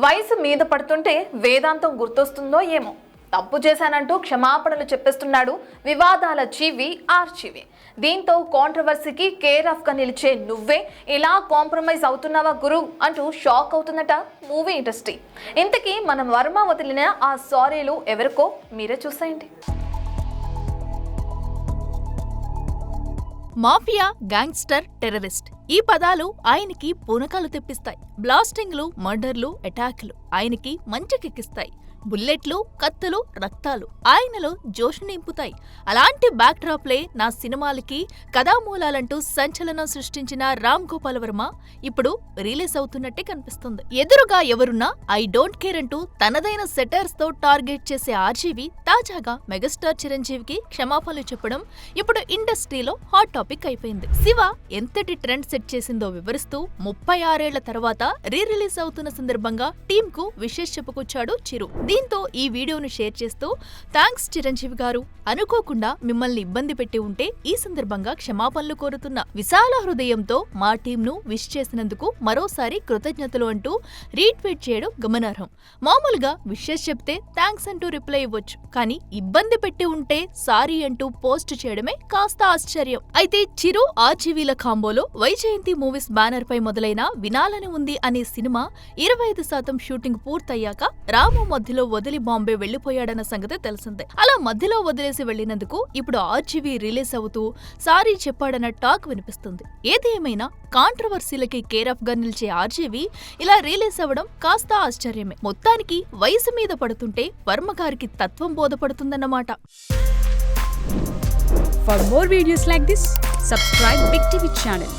వయసు మీద పడుతుంటే వేదాంతం గుర్తొస్తుందో ఏమో. తప్పు చేశానంటూ క్షమాపణలు చెప్పేస్తున్నాడు వివాదాల జీవి ఆర్జీవి. దీంతో కాంట్రవర్సీకి కేర్ ఆఫ్ గా నిలిచే నువ్వే ఇలా కాంప్రమైజ్ అవుతున్నావా గురు అంటూ షాక్ అవుతుందట మూవీ ఇండస్ట్రీ. ఇంతకీ మనం వర్మ వదిలిన ఆ సారీలు ఎవరికో మీరే చూసేయండి. మాఫియా, గ్యాంగ్స్టర్, టెర్రరిస్ట్ ఈ పదాలు ఆయనకి పూనకాలు తెప్పిస్తాయి. బ్లాస్టింగ్లు, మర్డర్లు, అటాక్లు ఆయనకి మంచికెక్కిస్తాయి. బుల్లెట్లు, కత్తులు, రక్తాలు ఆయనలో జోష్ నింపుతాయి. అలాంటి బ్యాక్ డ్రాప్లే నా సినిమాలకి కథామూలాలంటూ సంచలనం సృష్టించిన రామ్ గోపాల్ వర్మ ఇప్పుడు రిలీజ్ అవుతున్నట్టే కనిపిస్తుంది. ఎదురుగా ఎవరున్నా ఐ డోంట్ కేర్ అంటూ తనదైన సెటర్స్ తో టార్గెట్ చేసే ఆర్జీవి తాజాగా మెగాస్టార్ చిరంజీవికి క్షమాపణలు చెప్పడం ఇప్పుడు ఇండస్ట్రీలో హాట్ టాపిక్ అయిపోయింది. శివ ఎంతటి ట్రెండ్ సెట్ చేసిందో వివరిస్తూ 36 ఏళ్ల తర్వాత రిలీజ్ అవుతున్న సందర్భంగా టీమ్ కు విషెస్ చెప్పుకొచ్చాడు చిరు. దీంతో ఈ వీడియోను షేర్ చేస్తూ థాంక్స్ చిరంజీవి గారు, అనుకోకుండా మిమ్మల్ని ఇబ్బంది పెట్టి ఉంటే ఈ సందర్భంగా క్షమాపణలు కోరుతున్న విశాల హృదయంతో మా టీంను విష్ చేసినందుకు మరోసారి కృతజ్ఞతలు అంటూ రీట్వీట్ చేయడం గమనార్హం. మామూలుగా విషెస్ చెప్తే థాంక్స్ అంటూ రిప్లై ఇవ్వచ్చు, కానీ ఇబ్బంది పెట్టి ఉంటే సారీ అంటూ పోస్ట్ చేయడమే కాస్త ఆశ్చర్యం. అయితే చిరు ఆర్జీవీల కాంబోలో వైజయంతి మూవీస్ బ్యానర్ పై మొదలైన వినాలని ఉంది అనే సినిమా 25% షూటింగ్ పూర్తయ్యాక రాము మధ్యలో వదిలి బాంబే వెళ్లిపోయాడన్న సంగతి తెలిసిందే. అలా మధ్యలో వదిలేసి వెళ్లినందుకు ఇప్పుడు ఆర్జీవీ రిలీజ్ అవుతూ సారీ చెప్పాడన్న టాక్ వినిపిస్తుంది. ఏది ఏమైనా కాంట్రవర్సీలకి కేర్ ఆఫ్ గా నిలిచే ఆర్జీవీ ఇలా రిలీజ్ అవ్వడం కాస్త ఆశ్చర్యమే. మొత్తానికి వయసు మీద పడుతుంటే వర్మ గారికి తత్వం బోధపడుతుందన్నమాట. For more videos like this, subscribe Big TV channel.